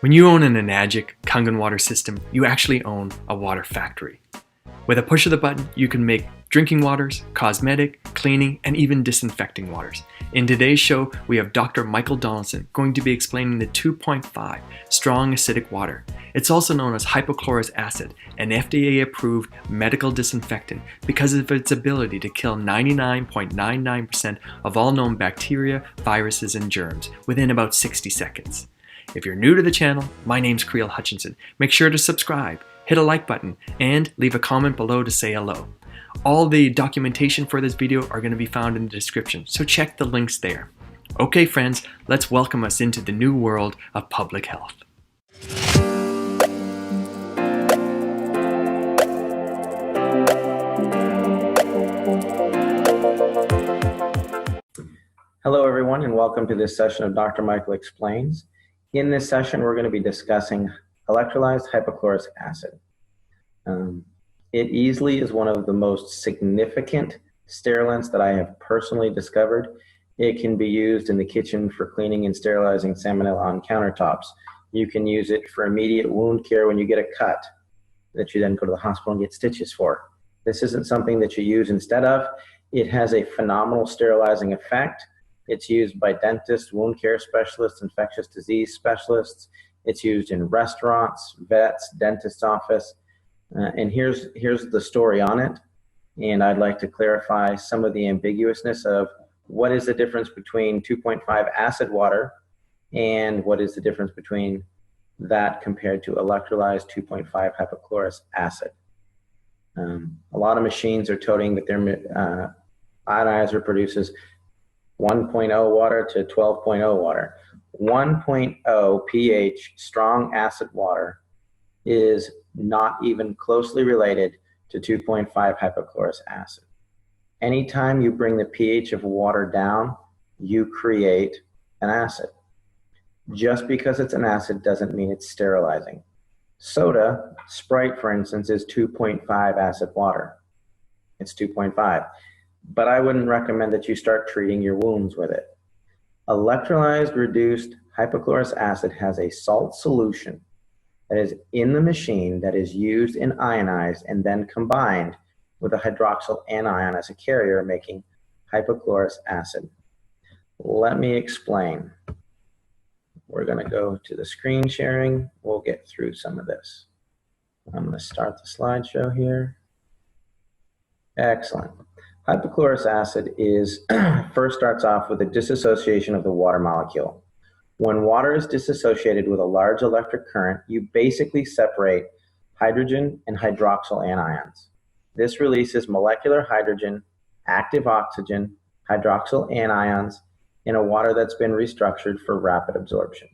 When you own an Enagic Kangen water system, you actually own a water factory. With a push of the button, you can make drinking waters, cosmetic, cleaning, and even disinfecting waters. In today's show, we have Dr. Michael Donaldson going to be explaining the 2.5 strong acidic water. It's also known as hypochlorous acid, an FDA-approved medical disinfectant because of its ability to kill 99.99% of all known bacteria, viruses, and germs within about 60 seconds. If you're new to the channel, my name's Creel Hutchinson. Make sure to subscribe, hit a like button, and leave a comment below to say hello. All the documentation for this video are going to be found in the description, so check the links there. Okay friends, let's welcome us into the new world of public health. Hello everyone, and welcome to this session of Dr. Michael Explains. In this session, we're going to be discussing electrolyzed hypochlorous acid. It easily is one of the most significant sterilants that I have personally discovered. It can be used in the kitchen for cleaning and sterilizing salmonella on countertops. You can use it for immediate wound care when you get a cut that you then go to the hospital and get stitches for. This isn't something that you use instead of. It has a phenomenal sterilizing effect. It's used by dentists, wound care specialists, infectious disease specialists. It's used in restaurants, vets, dentist's office. And here's the story on it. And I'd like to clarify some of the ambiguousness of what is the difference between 2.5 acid water and what is the difference between that compared to electrolyzed 2.5 hypochlorous acid. A lot of machines are toting that their ionizer produces 1.0 water to 12.0 water. 1.0 pH strong acid water is not even closely related to 2.5 hypochlorous acid. Anytime you bring the pH of water down, you create an acid. Just because it's an acid doesn't mean it's sterilizing. Soda, Sprite for instance, is 2.5 acid water. It's 2.5. But I wouldn't recommend that you start treating your wounds with it. Electrolyzed reduced hypochlorous acid has a salt solution that is in the machine that is used and ionized and then combined with a hydroxyl anion as a carrier, making hypochlorous acid. Let me explain. We're going to go to the screen sharing. We'll get through some of this. I'm going to start the slideshow here. Excellent. Hypochlorous acid first starts off with a dissociation of the water molecule. When water is dissociated with a large electric current, you basically separate hydrogen and hydroxyl anions. This releases molecular hydrogen, active oxygen, hydroxyl anions in a water that's been restructured for rapid absorption.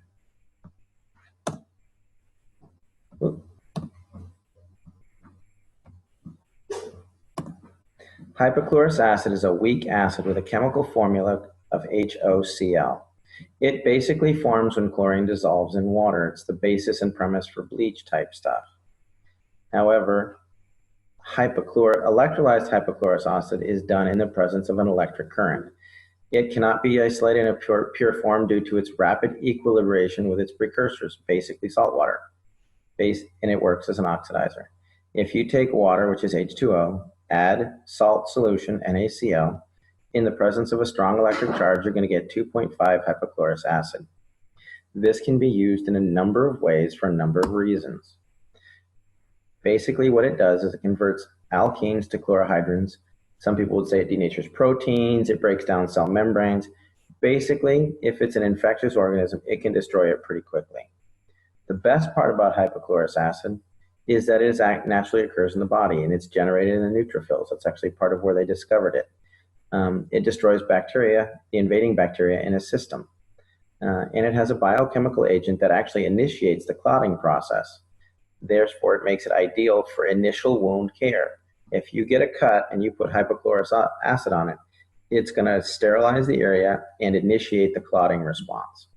Hypochlorous acid is a weak acid with a chemical formula of HOCl. It basically forms when chlorine dissolves in water. It's the basis and premise for bleach type stuff. However, electrolyzed hypochlorous acid is done in the presence of an electric current. It cannot be isolated in a pure form due to its rapid equilibration with its precursors, basically salt water, and it works as an oxidizer. If you take water, which is H2O, add salt solution, NaCl, in the presence of a strong electric charge, you're going to get 2.5 hypochlorous acid. This can be used in a number of ways for a number of reasons. Basically what it does is it converts alkenes to chlorohydrins. Some people would say it denatures proteins, it breaks down cell membranes. Basically, if it's an infectious organism, it can destroy it pretty quickly. The best part about hypochlorous acid is that it naturally occurs in the body and it's generated in the neutrophils. That's actually part of where they discovered it. It destroys bacteria, the invading bacteria in a system. And it has a biochemical agent that actually initiates the clotting process. Therefore, it makes it ideal for initial wound care. If you get a cut and you put hypochlorous acid on it, it's going to sterilize the area and initiate the clotting response.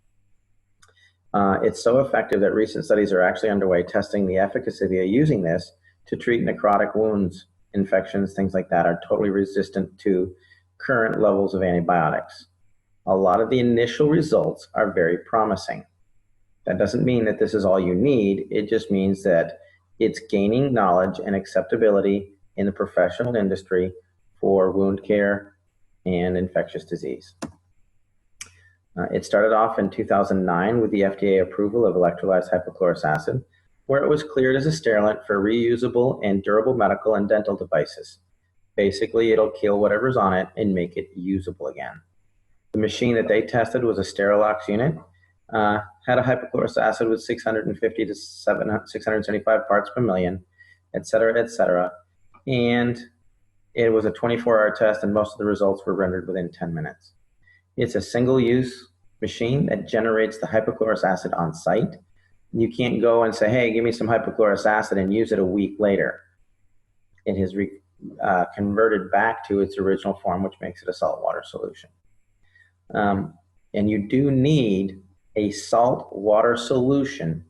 It's so effective that recent studies are actually underway testing the efficacy of using this to treat necrotic wounds, infections, things like that are totally resistant to current levels of antibiotics. A lot of the initial results are very promising. That doesn't mean that this is all you need. It just means that it's gaining knowledge and acceptability in the professional industry for wound care and infectious disease. It started off in 2009 with the FDA approval of electrolyzed hypochlorous acid, where it was cleared as a sterilant for reusable and durable medical and dental devices. Basically, it'll kill whatever's on it and make it usable again. The machine that they tested was a Sterilox unit, had a hypochlorous acid with 650 to 675 parts per million, et cetera, and it was a 24-hour test, and most of the results were rendered within 10 minutes. It's a single-use machine that generates the hypochlorous acid on site. You can't go and say, hey, give me some hypochlorous acid and use it a week later. It has converted back to its original form, which makes it a saltwater solution. And you do need a salt water solution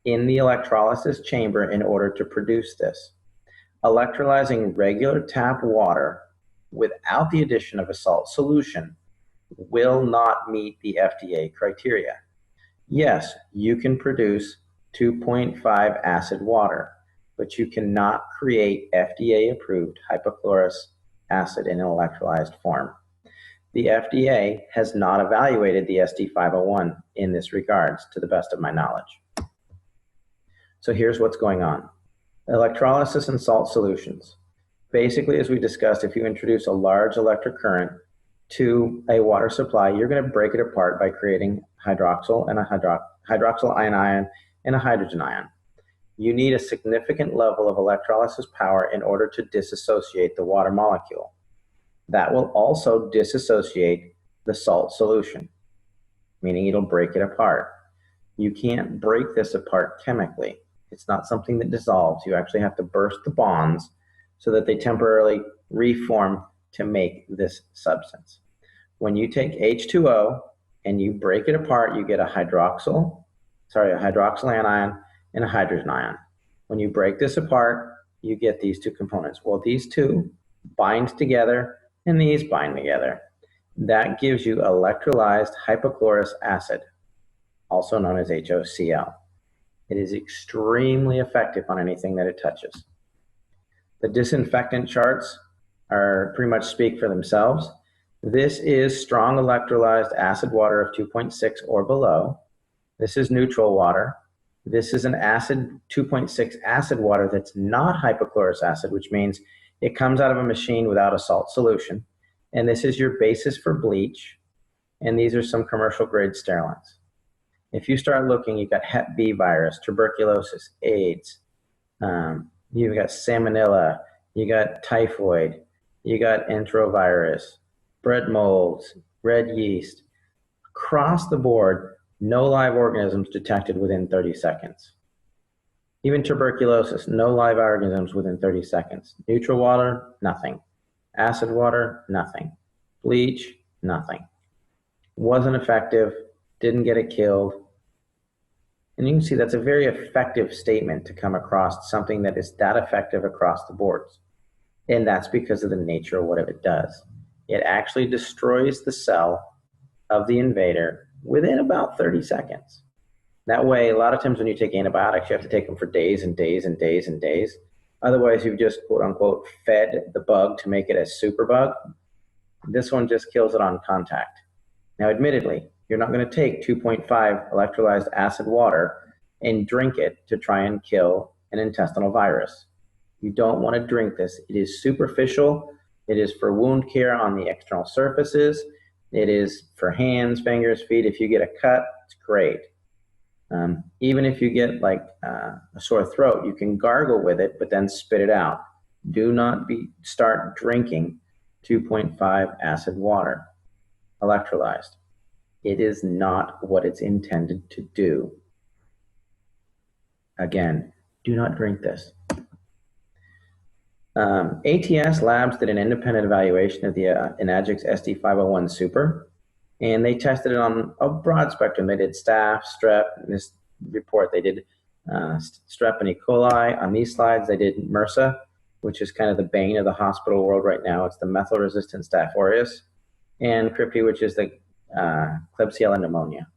in the electrolysis chamber in order to produce this. Electrolyzing regular tap water without the addition of a salt solution will not meet the FDA criteria. Yes, you can produce 2.5 acid water, but you cannot create FDA-approved hypochlorous acid in an electrolyzed form. The FDA has not evaluated the SD501 in this regards, to the best of my knowledge. So here's what's going on. Electrolysis and salt solutions. Basically, as we discussed, if you introduce a large electric current to a water supply, you're going to break it apart by creating hydroxyl and a hydroxyl ion and a hydrogen ion. You need a significant level of electrolysis power in order to disassociate the water molecule. That will also disassociate the salt solution, meaning it'll break it apart. You can't break this apart chemically. It's not something that dissolves. You actually have to burst the bonds so that they temporarily reform to make this substance. When you take H2O and you break it apart, you get a hydroxyl anion and a hydrogen ion. When you break this apart, you get these two components. Well, these two bind together and these bind together. That gives you electrolyzed hypochlorous acid, also known as HOCl. It is extremely effective on anything that it touches. The disinfectant charts are pretty much speak for themselves. This is strong electrolyzed acid water of 2.6 or below. This is neutral water. This is an acid 2.6 acid water that's not hypochlorous acid, which means it comes out of a machine without a salt solution. And this is your basis for bleach. And these are some commercial grade sterilants. If you start looking, you've got Hep B virus, tuberculosis, AIDS, you've got salmonella, you got typhoid, you got enterovirus, bread molds, red yeast. Across the board, no live organisms detected within 30 seconds. Even tuberculosis, no live organisms within 30 seconds. Neutral water, nothing. Acid water, nothing. Bleach, nothing. Wasn't effective, didn't get it killed. And you can see that's a very effective statement to come across something that is that effective across the boards. And that's because of the nature of what it does. It actually destroys the cell of the invader within about 30 seconds. That way, a lot of times when you take antibiotics, you have to take them for days and days and days and days. Otherwise, you've just, quote unquote, fed the bug to make it a super bug. This one just kills it on contact. Now, admittedly, you're not going to take 2.5 electrolyzed acid water and drink it to try and kill an intestinal virus. You don't want to drink this. It is superficial. It is for wound care on the external surfaces. It is for hands, fingers, feet. If you get a cut, it's great. Even if you get like a sore throat, you can gargle with it, but then spit it out. Do not start drinking 2.5 acid water, electrolyzed. It is not what it's intended to do. Again, do not drink this. ATS Labs did an independent evaluation of the Enagix SD501 Super, and they tested it on a broad spectrum. They did staph, strep. In this report, they did strep and E. coli. On these slides, they did MRSA, which is kind of the bane of the hospital world right now. It's the methyl-resistant Staph aureus, and Crypti, which is the Klebsiella pneumonia.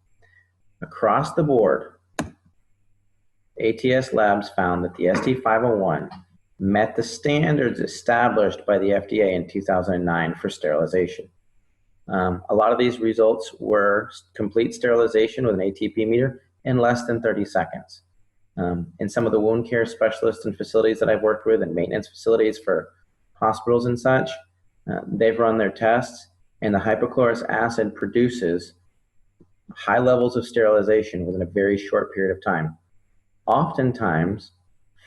Across the board, ATS Labs found that the ST501 met the standards established by the FDA in 2009 for sterilization. A lot of these results were complete sterilization with an ATP meter in less than 30 seconds. In some of the wound care specialists and facilities that I've worked with and maintenance facilities for hospitals and such, they've run their tests, and the hypochlorous acid produces high levels of sterilization within a very short period of time, oftentimes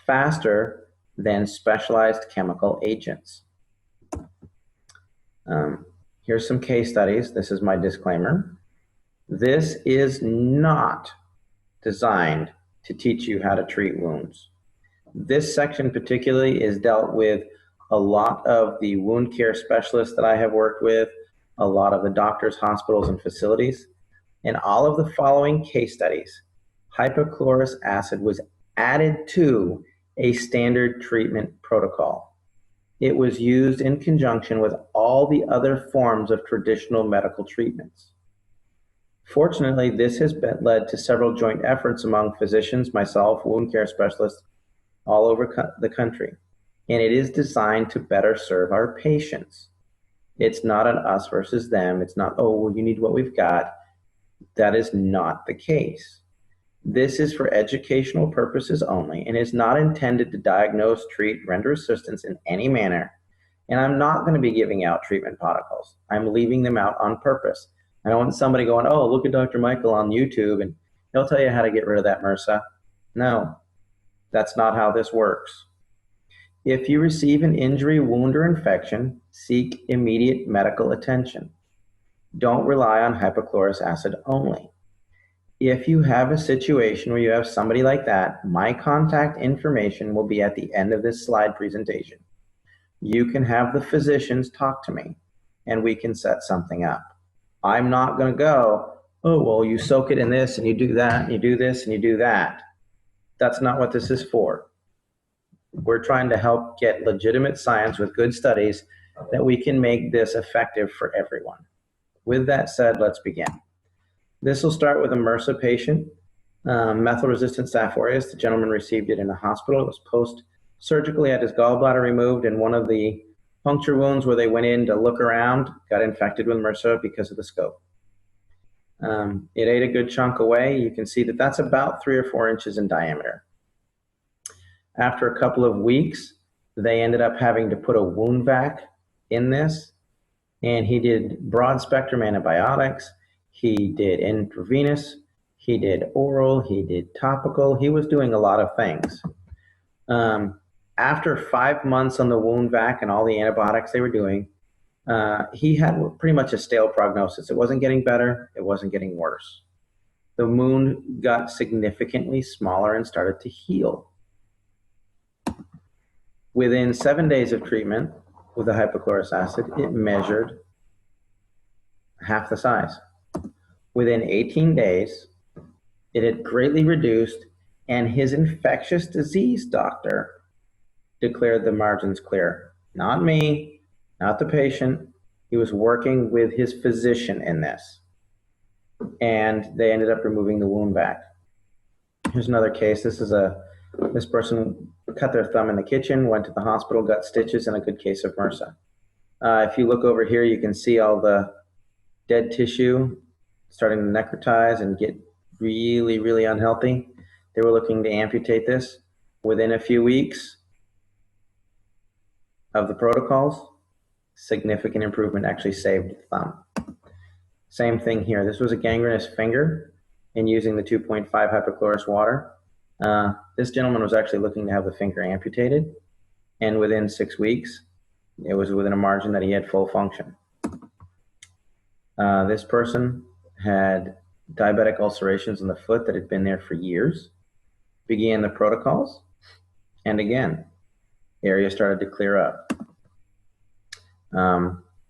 faster than specialized chemical agents. Here's some case studies. This is my disclaimer. This is not designed to teach you how to treat wounds. This section particularly is dealt with a lot of the wound care specialists that I have worked with, a lot of the doctors, hospitals, and facilities. In all of the following case studies, hypochlorous acid was added to a standard treatment protocol. It was used in conjunction with all the other forms of traditional medical treatments. Fortunately, this has led to several joint efforts among physicians, myself, wound care specialists all over the country. And it is designed to better serve our patients. It's not an us versus them. It's not, oh, well, you need what we've got. That is not the case. This is for educational purposes only and is not intended to diagnose, treat, render assistance in any manner. And I'm not going to be giving out treatment protocols. I'm leaving them out on purpose. I don't want somebody going, oh, look at Dr. Michael on YouTube and he'll tell you how to get rid of that MRSA. No, that's not how this works. If you receive an injury, wound, or infection, seek immediate medical attention. Don't rely on hypochlorous acid only. If you have a situation where you have somebody like that, my contact information will be at the end of this slide presentation. You can have the physicians talk to me and we can set something up. I'm not going to go, oh, well, you soak it in this and you do that and you do this and you do that. That's not what this is for. We're trying to help get legitimate science with good studies that we can make this effective for everyone. With that said, let's begin. This will start with a MRSA patient, methyl-resistant Staph aureus. The gentleman received it in a hospital. It was post-surgically, had his gallbladder removed, and one of the puncture wounds where they went in to look around got infected with MRSA because of the scope. It ate a good chunk away. You can see that that's about 3 or 4 inches in diameter. After a couple of weeks, they ended up having to put a wound vac in this, and he did broad spectrum antibiotics. He did intravenous, he did oral, he did topical. He was doing a lot of things. After 5 months on the wound vac and all the antibiotics they were doing, he had pretty much a stale prognosis. It wasn't getting better, it wasn't getting worse. The wound got significantly smaller and started to heal. Within 7 days of treatment with the hypochlorous acid, it measured half the size. Within 18 days, it had greatly reduced, and his infectious disease doctor declared the margins clear. Not me, not the patient. He was working with his physician in this. And they ended up removing the wound vac. Here's another case. This person cut their thumb in the kitchen, went to the hospital, got stitches, and a good case of MRSA. If you look over here, you can see all the dead tissue starting to necrotize and get really, really unhealthy. They were looking to amputate this. Within a few weeks of the protocols, significant improvement, actually saved the thumb. Same thing here. This was a gangrenous finger, and using the 2.5 hypochlorous water, this gentleman was actually looking to have the finger amputated, and within 6 weeks, it was within a margin that he had full function. This person had diabetic ulcerations in the foot that had been there for years, began the protocols, and again, area started to clear up.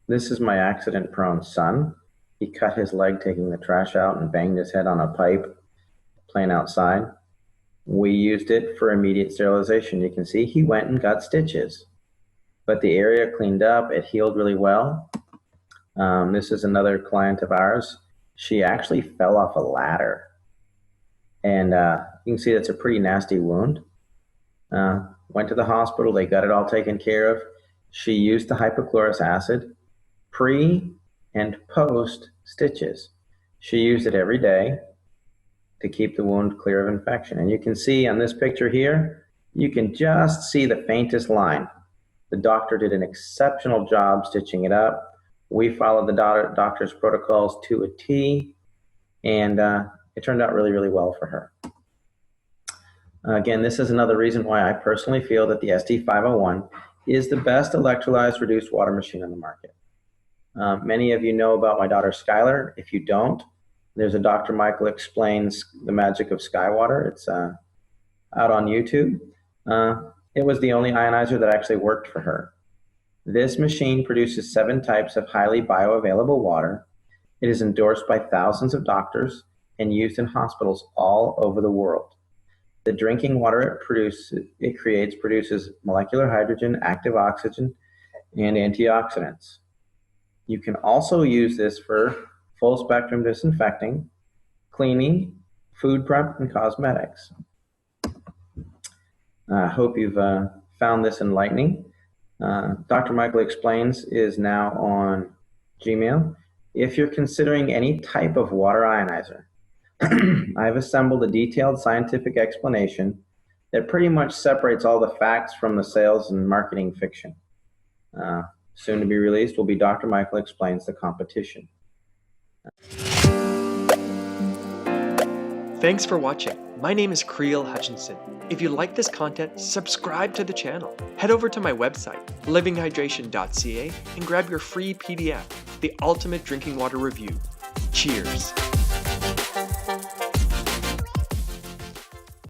This is my accident-prone son. He cut his leg taking the trash out and banged his head on a pipe playing outside. We used it for immediate sterilization. You can see he went and got stitches, but the area cleaned up. It healed really well. This is another client of ours. She actually fell off a ladder, and You can see that's a pretty nasty wound. Went to the hospital, they got it all taken care of. She used the hypochlorous acid pre and post stitches. She used it every day to keep the wound clear of infection. And you can see on this picture here, you can just see the faintest line. The doctor did an exceptional job stitching it up. We followed the doctor's protocols to a T, and it turned out really, really well for her. Again, this is another reason why I personally feel that the SD501 is the best electrolyzed reduced water machine on the market. Many of you know about my daughter Skylar. If you don't, there's a Dr. Michael Explains the Magic of Skywater. It's out on YouTube. It was the only ionizer that actually worked for her. This machine produces 7 types of highly bioavailable water. It is endorsed by thousands of doctors and used in hospitals all over the world. The drinking water it creates produces molecular hydrogen, active oxygen, and antioxidants. You can also use this for full spectrum disinfecting, cleaning, food prep, and cosmetics. I hope you've found this enlightening. Dr. Michael Explains is now on Gmail. If you're considering any type of water ionizer, I've assembled a detailed scientific explanation that pretty much separates all the facts from the sales and marketing fiction. Soon to be released will be Dr. Michael Explains the Competition. Thanks for watching. My name is Creel Hutchinson. If you like this content, subscribe to the channel. Head over to my website, livinghydration.ca, and grab your free PDF, The Ultimate Drinking Water Review. Cheers.